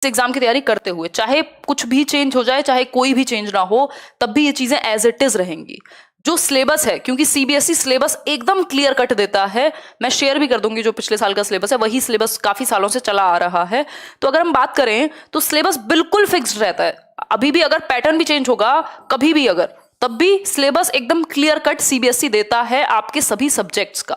Exam की तैयारी करते हुए, चाहे कुछ भी चेंज हो जाए, चाहे कोई भी चेंज ना हो, तब भी ये चीजें एज इट इज रहेंगी। जो सिलेबस है, क्योंकि सीबीएसई सिलेबस एकदम क्लियर कट देता है, मैं शेयर भी कर दूंगी जो पिछले साल का सिलेबस है, वही सिलेबस काफी सालों से चला आ रहा है। तो अगर हम बात करें तो सिलेबस बिल्कुल फिक्स्ड रहता है। अभी भी अगर पैटर्न भी चेंज होगा कभी भी अगर, तब भी सिलेबस एकदम क्लियर कट सीबीएसई देता है आपके सभी सब्जेक्ट्स का।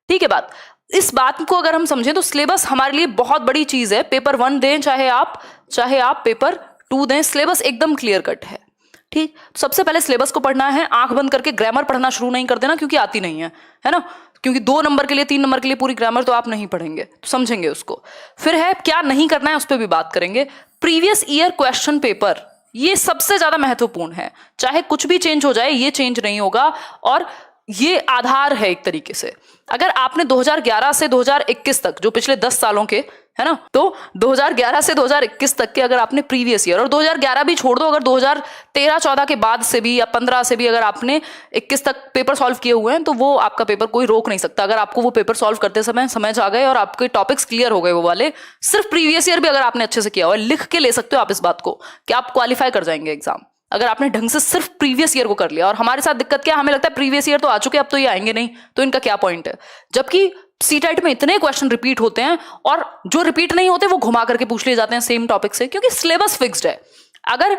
ठीक है बात। इस बात को अगर हम समझें तो सिलेबस हमारे लिए बहुत बड़ी चीज है। पेपर 1 दें चाहे आप पेपर 2 दें, सिलेबस एकदम क्लियर कट है। ठीक, सबसे पहले सिलेबस को पढ़ना है, आंख बंद करके ग्रामर पढ़ना शुरू नहीं कर देना, क्योंकि आती नहीं है ना, क्योंकि 2 नंबर के लिए 3 नंबर के लिए पूरी ग्रामर तो आप नहीं पढ़ेंगे, तो समझेंगे उसको। फिर है क्या नहीं करना है, उस पर भी बात करेंगे। प्रीवियस ईयर क्वेश्चन पेपर, ये सबसे ज्यादा महत्वपूर्ण है। चाहे कुछ भी चेंज हो जाए, ये चेंज नहीं होगा, और ये आधार है एक तरीके से। अगर आपने 2011 से 2021 तक, जो पिछले 10 सालों के है ना, तो 2011 से 2021 तक के अगर आपने प्रीवियस ईयर, और 2011 भी छोड़ दो, अगर 2013-14 के बाद से भी या 15 से भी अगर आपने 21 तक पेपर सॉल्व किए हुए हैं, तो वो आपका पेपर कोई रोक नहीं सकता। अगर आपको वो पेपर सॉल्व करते समय समझ आ गए और आपके टॉपिक्स क्लियर हो गए वो वाले, सिर्फ प्रीवियस ईयर भी अगर आपने अच्छे से किया हुआ है, लिख के ले सकते हो आप इस बात को कि आप क्वालिफाई कर जाएंगे एग्जाम, अगर आपने ढंग से सिर्फ प्रीवियस ईयर को कर लिया। और हमारे साथ दिक्कत क्या, हमें लगता है प्रीवियस ईयर तो आ चुके, अब तो ये आएंगे नहीं, तो इनका क्या पॉइंट है। जबकि सीटेट में इतने क्वेश्चन रिपीट होते हैं, और जो रिपीट नहीं होते वो घुमा करके पूछ लिए जाते हैं सेम टॉपिक से, क्योंकि सिलेबस फिक्स्ड है। अगर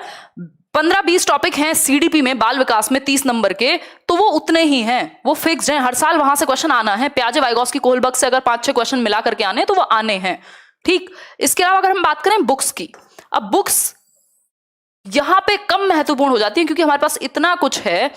15-20 टॉपिक हैं सीडीपी में, बाल विकास में 30 नंबर के, तो वो उतने ही हैं, वो फिक्स्ड हैं, हर साल वहां से क्वेश्चन आना है। प्याजे वाइगॉस्की कोहलबर्ग से अगर 5-6 क्वेश्चन मिला करके आने तो वो आने हैं। ठीक, इसके अलावा अगर हम बात करें बुक्स की, अब बुक्स यहां पे कम महत्वपूर्ण हो जाती है, क्योंकि हमारे पास इतना कुछ है।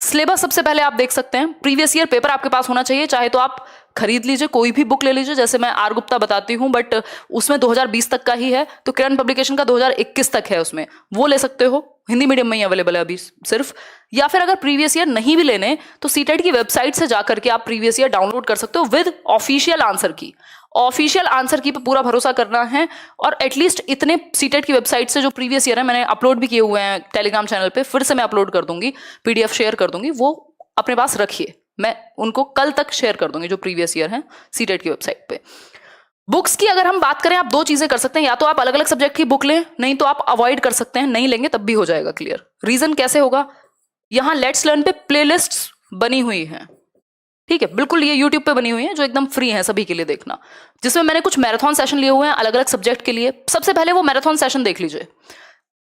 सिलेबस सबसे पहले आप देख सकते हैं, प्रीवियस ईयर पेपर आपके पास होना चाहिए, चाहे तो आप खरीद लीजिए, कोई भी बुक ले लीजिए, जैसे मैं आर गुप्ता बताती हूं, बट उसमें 2020 तक का ही है, तो किरण पब्लिकेशन का 2021 तक है, उसमें वो ले सकते हो, हिंदी मीडियम में ही अवेलेबल है अभी सिर्फ। या फिर अगर प्रीवियस ईयर नहीं भी लेने, तो सीटेट की वेबसाइट से जाकर के आप प्रीवियस ईयर डाउनलोड कर सकते हो विद ऑफिशियल आंसर की। ऑफिशियल आंसर की पे पूरा भरोसा करना है, और एटलीस्ट इतने सीटेट की वेबसाइट से जो प्रीवियस ईयर है, मैंने अपलोड भी किए हुए हैं टेलीग्राम चैनल पे, फिर से मैं अपलोड कर दूंगी, पीडीएफ शेयर कर दूंगी, वो अपने पास रखिए, मैं उनको कल तक शेयर कर दूंगी जो प्रीवियस ईयर है सीटेट की वेबसाइट पे। बुक्स की अगर हम बात करें, आप 2 चीजें कर सकते हैं, या तो आप अलग अलग सब्जेक्ट की बुक लें, नहीं तो आप अवॉइड कर सकते हैं, नहीं लेंगे तब भी हो जाएगा क्लियर। रीजन कैसे होगा, यहां लेट्स लर्न पे प्लेलिस्ट्स बनी हुई हैं, ठीक है, बिल्कुल ये यूट्यूब पे बनी हुई है, जो एकदम फ्री है सभी के लिए देखना, जिसमें मैंने कुछ मैराथन सेशन लिए हुए हैं अलग अलग सब्जेक्ट के लिए। सबसे पहले वो मैराथन सेशन देख लीजिए,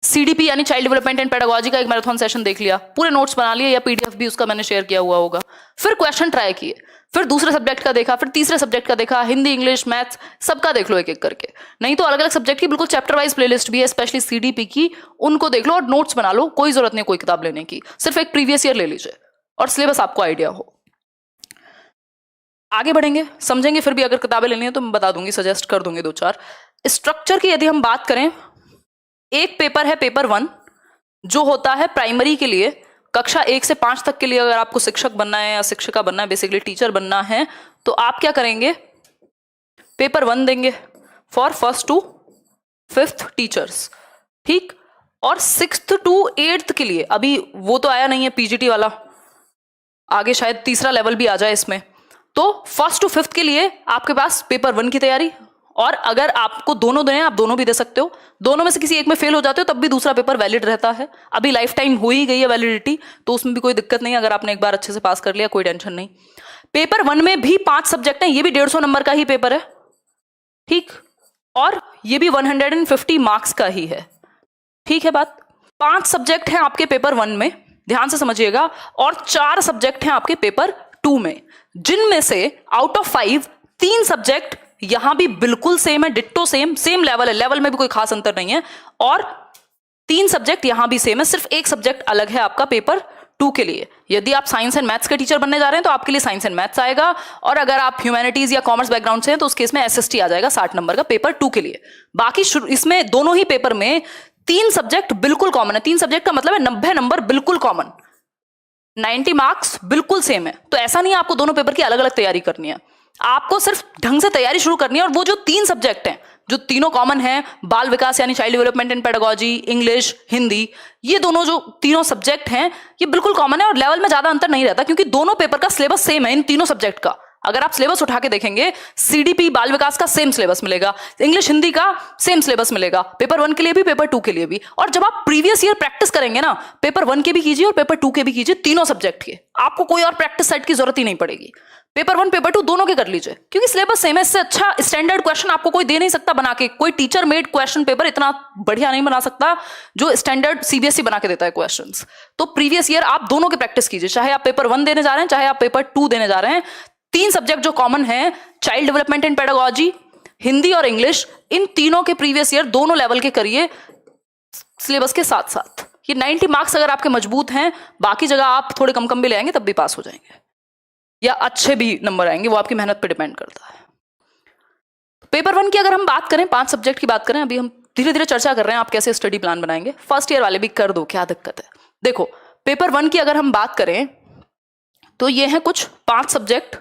सीडीपी यानी चाइल्ड डेवलपमेंट एंड पेडागोजी का एक मैराथन सेशन देख लिया, पूरे नोट्स बना लिए, या पीडीएफ भी उसका मैंने शेयर किया हुआ होगा। फिर क्वेश्चन ट्राई किए, फिर दूसरे सब्जेक्ट का देखा, फिर तीसरे सब्जेक्ट का देखा, हिंदी, इंग्लिश, मैथ्स, सबका देख लो एक एक करके। नहीं तो अलग अलग सब्जेक्ट की बिल्कुल चैप्टर वाइज प्लेलिस्ट भी है, स्पेशली सीडीपी की, उनको देख लो और नोट्स बना लो, कोई जरूरत नहीं कोई किताब लेने की, सिर्फ एक प्रीवियस ईयर ले लीजिए और सिलेबस आपको आइडिया हो। आगे बढ़ेंगे, समझेंगे, फिर भी अगर किताबें लेनी है तो मैं बता दूंगी, सजेस्ट कर दूंगी 2-4। स्ट्रक्चर की यदि हम बात करें, एक पेपर है पेपर 1, जो होता है प्राइमरी के लिए, कक्षा 1 से 5 तक के लिए। अगर आपको शिक्षक बनना है या शिक्षिका बनना है, बेसिकली टीचर बनना है, तो आप क्या करेंगे, पेपर 1 देंगे for 1st to 5th teachers, ठीक। और 6th to 8th के लिए, अभी वो तो आया नहीं है पीजीटी वाला, आगे शायद तीसरा लेवल भी आ जाए इसमें, तो 1st to 5th के लिए आपके पास पेपर 1 की तैयारी। और अगर आपको दोनों देने, आप दोनों भी दे सकते हो, दोनों में से किसी एक में फेल हो जाते हो तब भी दूसरा पेपर वैलिड रहता है। अभी लाइफ टाइम हो ही गई है वैलिडिटी, तो उसमें भी कोई दिक्कत नहीं, अगर आपने एक बार अच्छे से पास कर लिया कोई टेंशन नहीं। पेपर 1 में भी 5 सब्जेक्ट हैं, ये भी 150 नंबर का ही पेपर है, ठीक, और ये भी 150 मार्क्स का ही है, ठीक है बात। 5 सब्जेक्ट हैं आपके पेपर 1 में, ध्यान से समझिएगा, और 4 सब्जेक्ट हैं आपके पेपर 2 में, जिनमें से आउट ऑफ 5 3 सब्जेक्ट यहां भी बिल्कुल सेम है, डिट्टो सेम लेवल है, लेवल में भी कोई खास अंतर नहीं है, और 3 सब्जेक्ट यहां भी सेम है, सिर्फ एक सब्जेक्ट अलग है आपका पेपर 2 के लिए। यदि आप साइंस एंड मैथ्स के टीचर बनने जा रहे हैं तो आपके लिए साइंस एंड मैथ्स आएगा, और अगर आप ह्यूमैनिटीज या कॉमर्स बैकग्राउंड से हैं तो उस केस में एसएसटी आ जाएगा 60 नंबर का पेपर 2 के लिए। बाकी इसमें दोनों ही पेपर में 3 सब्जेक्ट बिल्कुल कॉमन है, 3 सब्जेक्ट का मतलब है 90 नंबर बिल्कुल कॉमन, 90 मार्क्स बिल्कुल सेम है। तो ऐसा नहीं है आपको दोनों पेपर की अलग अलग तैयारी करनी है, आपको सिर्फ ढंग से तैयारी शुरू करनी है। और वो जो 3 सब्जेक्ट हैं, जो तीनों कॉमन हैं, बाल विकास यानी child development and pedagogy, English, Hindi, ये दोनों जो तीनों सब्जेक्ट हैं ये बिल्कुल कॉमन है, और लेवल में ज्यादा अंतर नहीं रहता, क्योंकि दोनों पेपर का सिलेबस सेम है इन तीनों सब्जेक्ट का। अगर आप सिलेबस उठा के देखेंगे, सीडीपी बाल विकास का सेम सिलेबस मिलेगा, इंग्लिश हिंदी का सेम सिलेबस मिलेगा, पेपर 1 के लिए भी पेपर 2 के लिए भी। और जब आप प्रीवियस ईयर प्रैक्टिस करेंगे ना, पेपर 1 के भी कीजिए और पेपर 2 के भी कीजिए, तीनों सब्जेक्ट के, आपको कोई और प्रैक्टिस सेट की जरूरत ही नहीं पड़ेगी। पेपर 1 पेपर 2 दोनों के कर लीजिए, क्योंकि सिलेबस सेम है। इससे अच्छा स्टैंडर्ड क्वेश्चन आपको कोई दे नहीं सकता बना के। कोई टीचर मेड क्वेश्चन पेपर इतना बढ़िया नहीं बना सकता जो स्टैंडर्ड सीबीएसई बना के देता है क्वेश्चंस। तो प्रीवियस ईयर आप दोनों की प्रैक्टिस कीजिए, चाहे आप पेपर 1 देने जा रहे हैं, चाहे आप पेपर 2 देने जा रहे हैं। 3 सब्जेक्ट जो कॉमन है, child development and pedagogy, Hindi और इंग्लिश, इन तीनों के प्रीवियस ईयर दोनों लेवल के करिए सिलेबस के साथ साथ। ये 90 मार्क्स अगर आपके मजबूत हैं, बाकी जगह आप थोड़े कम भी ले आएंगे तब भी पास हो जाएंगे, या अच्छे भी नंबर आएंगे, वो आपकी मेहनत पे डिपेंड करता है। पेपर 1 की अगर हम बात करें, 5 सब्जेक्ट की बात करें, अभी हम धीरे धीरे चर्चा कर रहे हैं आप कैसे स्टडी प्लान बनाएंगे। फर्स्ट ईयर वाले भी कर दो, क्या दिक्कत है। देखो, पेपर 1 की अगर हम बात करें तो ये हैं कुछ 5 subject.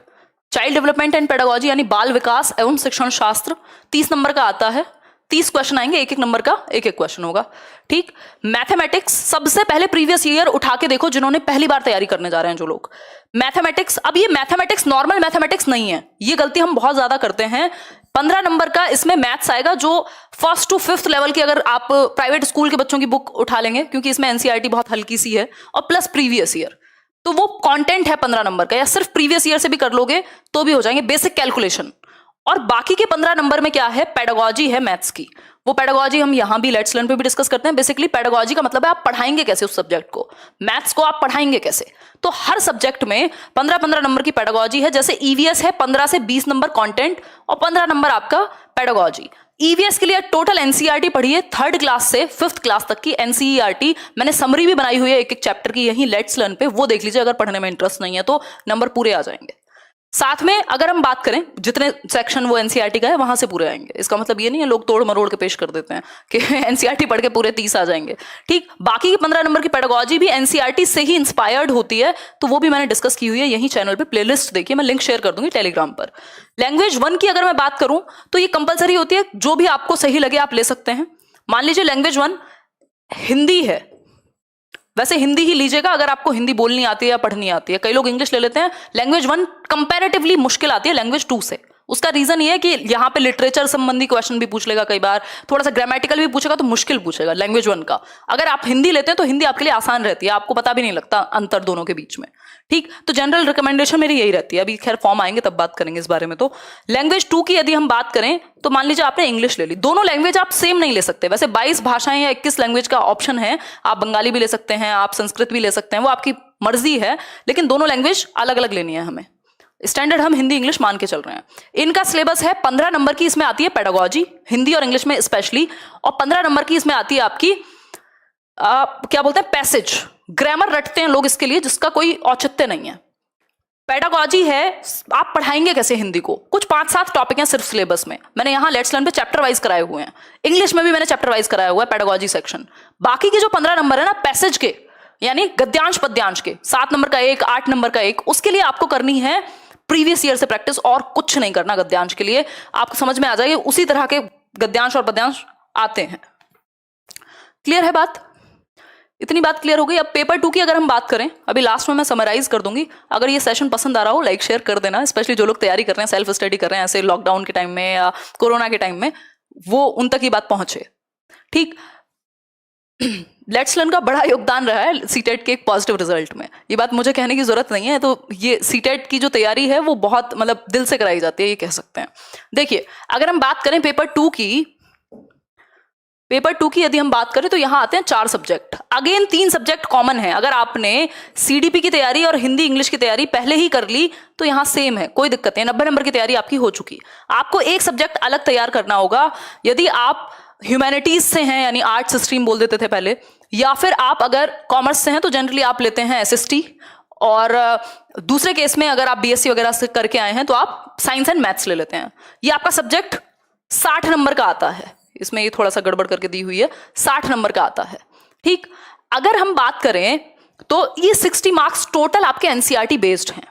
Child development and pedagogy यानी बाल विकास एवं शिक्षण शास्त्र, 30 नंबर का आता है। 30 क्वेश्चन आएंगे, एक नंबर का एक क्वेश्चन होगा, ठीक। मैथमेटिक्स, सबसे पहले प्रीवियस ईयर उठा के देखो जिन्होंने पहली बार तैयारी करने जा रहे हैं जो लोग। मैथमेटिक्स, अब ये मैथमेटिक्स नॉर्मल मैथमेटिक्स नहीं है, ये गलती हम बहुत ज्यादा करते हैं। 15 नंबर का इसमें मैथ्स आएगा, जो 1st to 5th लेवल की अगर आप प्राइवेट स्कूल के बच्चों की बुक उठा लेंगे, क्योंकि इसमें एनसीईआरटी बहुत हल्की सी है, और प्लस प्रीवियस ईयर, तो वो कंटेंट है 15 नंबर का, या सिर्फ प्रीवियस ईयर से भी कर लोगे तो भी हो जाएंगे, बेसिक कैलकुलेशन। और बाकी के 15 नंबर में क्या है, पेडागोजी है मैथ्स की। वो पेडागोजी हम यहां भी लेट्स लर्न पे भी डिस्कस करते हैं। बेसिकली पेडागोजी का मतलब है आप पढ़ाएंगे कैसे उस सब्जेक्ट को, मैथ्स को आप पढ़ाएंगे कैसे। तो हर सब्जेक्ट में 15-15 नंबर की पेडागोजी है। जैसे ईवीएस है 15 से 20 नंबर कंटेंट और 15 नंबर आपका पेडागोजी। ईवीएस के लिए टोटल एनसीईआरटी पढ़िए 3rd क्लास से 5th क्लास तक की एनसीईआरटी, मैंने समरी भी बनाई हुई है एक चैप्टर की यही लेट्स लर्न पे, वो देख लीजिए अगर पढ़ने में इंटरेस्ट नहीं है तो नंबर पूरे आ जाएंगे। साथ में अगर हम बात करें जितने सेक्शन वो एनसीईआरटी का है वहां से पूरे आएंगे। इसका मतलब ये नहीं है लोग तोड़ मरोड़ के पेश कर देते हैं कि एनसीईआरटी पढ़ के पूरे 30 आ जाएंगे, ठीक। बाकी की 15 नंबर की पेडागोजी भी एनसीईआरटी से ही इंस्पायर्ड होती है, तो वो भी मैंने डिस्कस की हुई है यही चैनल पे, प्लेलिस्ट देखिए, मैं लिंक शेयर कर दूंगी टेलीग्राम पर। लैंग्वेज 1 की अगर मैं बात करूं तो ये कंपलसरी होती है, जो भी आपको सही लगे आप ले सकते हैं। मान लीजिए लैंग्वेज 1 हिंदी है, वैसे हिंदी ही लीजिएगा अगर आपको हिंदी बोलनी आती है या पढ़नी आती है। कई लोग इंग्लिश ले लेते हैं। लैंग्वेज 1 कंपैरेटिवली मुश्किल आती है लैंग्वेज 2 से। उसका रीजन ये है कि यहाँ पे लिटरेचर संबंधी क्वेश्चन भी पूछ लेगा, कई बार थोड़ा सा ग्रामेटिकल भी पूछेगा, तो मुश्किल पूछेगा लैंग्वेज 1 का। अगर आप हिंदी लेते हैं तो हिंदी आपके लिए आसान रहती है, आपको पता भी नहीं लगता अंतर दोनों के बीच में, ठीक। तो जनरल रिकमेंडेशन मेरी यही रहती है। अभी खैर फॉर्म आएंगे तब बात करेंगे इस बारे में। तो लैंग्वेज 2 की यदि हम बात करें तो मान लीजिए आपने इंग्लिश ले ली, दोनों लैंग्वेज आप सेम नहीं ले सकते। वैसे 22 भाषाएं या 21 लैंग्वेज का ऑप्शन है, आप बंगाली भी ले सकते हैं, आप संस्कृत भी ले सकते हैं, वो आपकी मर्जी है, लेकिन दोनों लैंग्वेज अलग अलग लेनी है हमें। स्टैंडर्ड हम हिंदी इंग्लिश मान के चल रहे हैं। इनका सिलेबस है 15 नंबर की, इसमें आती है पेडागोजी हिंदी और इंग्लिश में स्पेशली, और 15 नंबर की इसमें आती है आपकी क्या बोलते हैं, पैसेज। ग्रामर रटते हैं लोग इसके लिए, जिसका कोई औचित्य नहीं है। पेडागोजी है, आप पढ़ाएंगे कैसे हिंदी को, कुछ 5-7 टॉपिक हैं सिर्फ सिलेबस में। मैंने यहाँ लेट्स लर्न पे चैप्टर वाइज कराए हुए हैं, इंग्लिश में भी मैंने चैप्टर वाइज कराया हुआ है पेडागोजी सेक्शन। बाकी के जो 15 नंबर है ना पैसेज के, यानी गद्यांश पद्यांश के, 7 नंबर का 1, 8 नंबर का 1, उसके लिए आपको करनी है प्रीवियस ईयर से प्रैक्टिस, और कुछ नहीं करना गद्यांश के लिए। आपको समझ में आ जाएगी, उसी तरह के गद्यांश और पद्यांश आते हैं। क्लियर है बात? इतनी बात क्लियर हो गई। अब पेपर 2 की अगर हम बात करें, अभी लास्ट में मैं समराइज कर दूंगी। अगर ये सेशन पसंद आ रहा हो लाइक शेयर कर देना, स्पेशली जो लोग तैयारी कर रहे हैं, सेल्फ स्टडी कर रहे हैं ऐसे लॉकडाउन के टाइम में या कोरोना के टाइम में, वो उन तक ये बात पहुंचे, ठीक। लेट्स लर्न का बड़ा योगदान रहा है सीटेट के एक पॉजिटिव रिजल्ट में, ये बात मुझे कहने की जरूरत नहीं है। तो ये सीटेट की जो तैयारी है वो बहुत मतलब दिल से कराई जाती है, ये कह सकते हैं। देखिए अगर हम बात करें पेपर 2 की यदि हम बात करें तो यहां आते हैं 4 सब्जेक्ट। अगेन 3 सब्जेक्ट कॉमन है। अगर आपने सीडीपी की तैयारी और हिंदी इंग्लिश की तैयारी पहले ही कर ली तो यहां सेम है, कोई दिक्कत नहीं। 90 नंबर की तैयारी आपकी हो चुकी। आपको एक सब्जेक्ट अलग तैयार करना होगा। यदि आप ह्यूमैनिटीज से हैं, यानी आर्ट्स स्ट्रीम बोल देते थे पहले, या फिर आप अगर कॉमर्स से हैं तो जनरली आप लेते हैं एसएसटी, और दूसरे केस में अगर आप बीएससी वगैरह से करके आए हैं तो आप साइंस एंड मैथ्स ले लेते हैं। ये आपका सब्जेक्ट 60 नंबर का आता है। इसमें ये थोड़ा सा गड़बड़ करके दी हुई है, 60 नंबर का आता है, ठीक। अगर हम बात करें तो ये 60 मार्क्स टोटल आपके एनसीईआरटी बेस्ड हैं।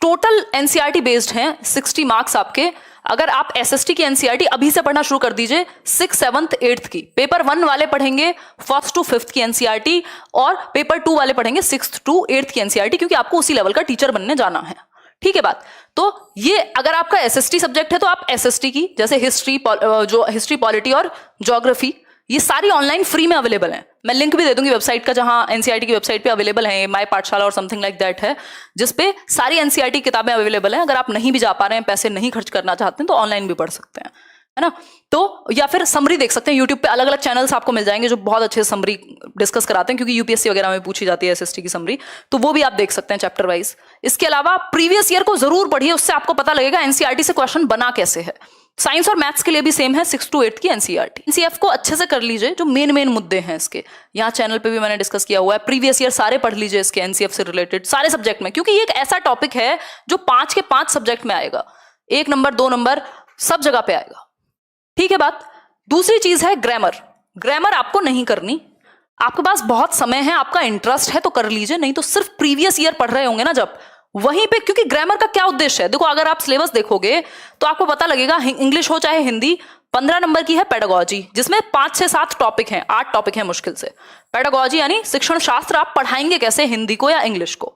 टोटल एनसीईआरटी बेस्ड हैं 60 मार्क्स आपके। अगर आप एसएसटी की एनसीईआरटी अभी से पढ़ना शुरू कर दीजिए, 6th 7th 8th की। पेपर 1 वाले पढ़ेंगे 1st to 5th की एनसीईआरटी, और पेपर 2 वाले पढ़ेंगे 6th to 8th की एनसीईआरटी, क्योंकि आपको उसी लेवल का टीचर बनने जाना है, ठीक है बात। तो ये अगर आपका एसएसटी सब्जेक्ट है तो आप एसएसटी की, जैसे हिस्ट्री, जो हिस्ट्री, पॉलिटी और ज्योग्राफी, ये सारी ऑनलाइन फ्री में अवेलेबल हैं। मैं लिंक भी दे दूंगी वेबसाइट का, जहां एनसीईआरटी की वेबसाइट पे अवेलेबल है, माय पाठशाला और समथिंग लाइक दैट है, जिसपे सारी एनसीईआरटी किताबें अवेलेबल हैं। अगर आप नहीं भी जा पा रहे हैं, पैसे नहीं खर्च करना चाहते हैं, तो ऑनलाइन भी पढ़ सकते हैं, है ना। तो या फिर समरी देख सकते हैं, यूट्यूब पे अलग अलग चैनल्स आपको मिल जाएंगे जो बहुत अच्छे समरी डिस्कस कराते हैं, क्योंकि यूपीएससी वगैरह में पूछी जाती है एसएसटी की समरी, तो वो भी आप देख सकते हैं चैप्टर वाइज। इसके अलावा प्रीवियस ईयर को जरूर पढ़िए, उससे आपको पता लगेगा एनसीईआरटी से क्वेश्चन बना कैसे है। साइंस और मैथ्स के लिए भी सेम है, 6 to 8 की एनसीईआरटी। एनसीएफ को अच्छे से कर लीजिए, जो मेन मुद्दे हैं इसके, यहाँ चैनल पे भी मैंने डिस्कस किया हुआ है। प्रीवियस ईयर सारे पढ़ लीजिए इसके, एनसीएफ से रिलेटेड सारे सब्जेक्ट में, क्योंकि ये एक ऐसा टॉपिक है जो 5 के 5 सब्जेक्ट में आएगा, 1 नंबर 2 नंबर सब जगह पे आएगा, ठीक है बात। दूसरी चीज है ग्रामर। ग्रामर आपको नहीं करनी, आपके पास बहुत समय है, आपका इंटरेस्ट है तो कर लीजिए, नहीं तो सिर्फ प्रीवियस ईयर पढ़ रहे होंगे ना जब, वहीं पे, क्योंकि ग्रामर का क्या उद्देश्य है, देखो अगर आप सिलेबस देखोगे तो आपको पता लगेगा, इंग्लिश हो चाहे हिंदी, 15 नंबर की है पेडागोजी, जिसमें 5 से 7 टॉपिक हैं, 8 टॉपिक हैं मुश्किल से। पेडागोजी यानी शिक्षण शास्त्र, आप पढ़ाएंगे कैसे हिंदी को या इंग्लिश को,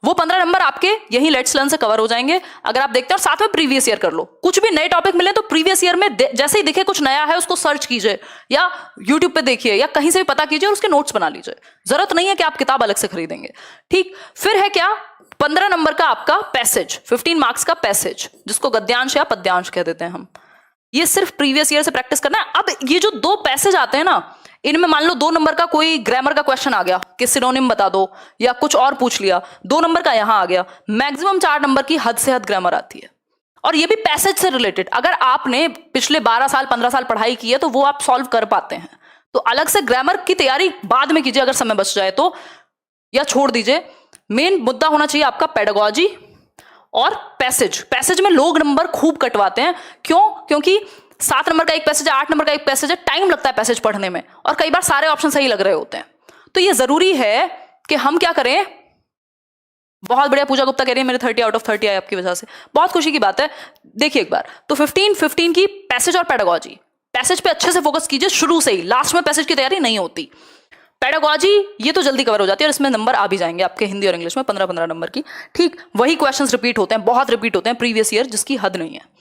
वो 15 नंबर आपके यही लेट्स लर्न से कवर हो जाएंगे अगर आप देखते हैं। और साथ में प्रीवियस ईयर कर लो, कुछ भी नए टॉपिक मिले तो प्रीवियस ईयर में जैसे ही दिखे कुछ नया है, उसको सर्च कीजिए या यूट्यूब पे देखिए या कहीं से भी पता कीजिए और उसके नोट्स बना लीजिए। जरूरत नहीं है कि आप किताब अलग से खरीदेंगे, ठीक। फिर है क्या, 15 नंबर का आपका पैसेज, 15 मार्क्स का पैसेज, जिसको गद्यांश या पद्यांश कह देते हैं हम। ये सिर्फ प्रीवियस ईयर से प्रैक्टिस करना है। अब ये जो 2 पैसेज आते हैं ना, इनमें मान लो 2 नंबर का कोई ग्रामर का क्वेश्चन आ गया कि सिनोनिम बता दो या कुछ और पूछ लिया, 2 नंबर का यहां आ गया, मैक्सिमम 4 नंबर की हद से हद ग्रामर आती है, और ये भी पैसेज से रिलेटेड। अगर आपने पिछले 12 साल 15 साल पढ़ाई की है तो वो आप सॉल्व कर पाते हैं। तो अलग से ग्रामर की तैयारी बाद में कीजिए अगर समय बच जाए तो, या छोड़ दीजिए। मेन मुद्दा होना चाहिए आपका पेडागोजी और पैसेज। पैसेज में लोग नंबर खूब कटवाते हैं, क्यों? क्योंकि 7 नंबर का एक पैसेज है, 8 नंबर का एक पैसेज है, टाइम लगता है पैसेज पढ़ने में, और कई बार सारे ऑप्शन सही लग रहे होते हैं। तो ये जरूरी है कि हम क्या करें। बहुत बढ़िया, पूजा गुप्ता कह रही है मेरे 30 out of 30 आए आपकी वजह से, बहुत खुशी की बात है। देखिए एक बार तो 15 की पैसेज और पेडागोजी, पैसेज पे अच्छे से फोकस कीजिए शुरू से ही, लास्ट में पैसेज की तैयारी नहीं होती। पेडागोजी ये तो जल्दी कवर हो जाती है और इसमें नंबर आ भी जाएंगे आपके हिंदी और इंग्लिश में 15-15 नंबर की, ठीक। वही क्वेश्चंस रिपीट होते हैं, बहुत रिपीट होते हैं प्रीवियस ईयर, जिसकी हद नहीं है।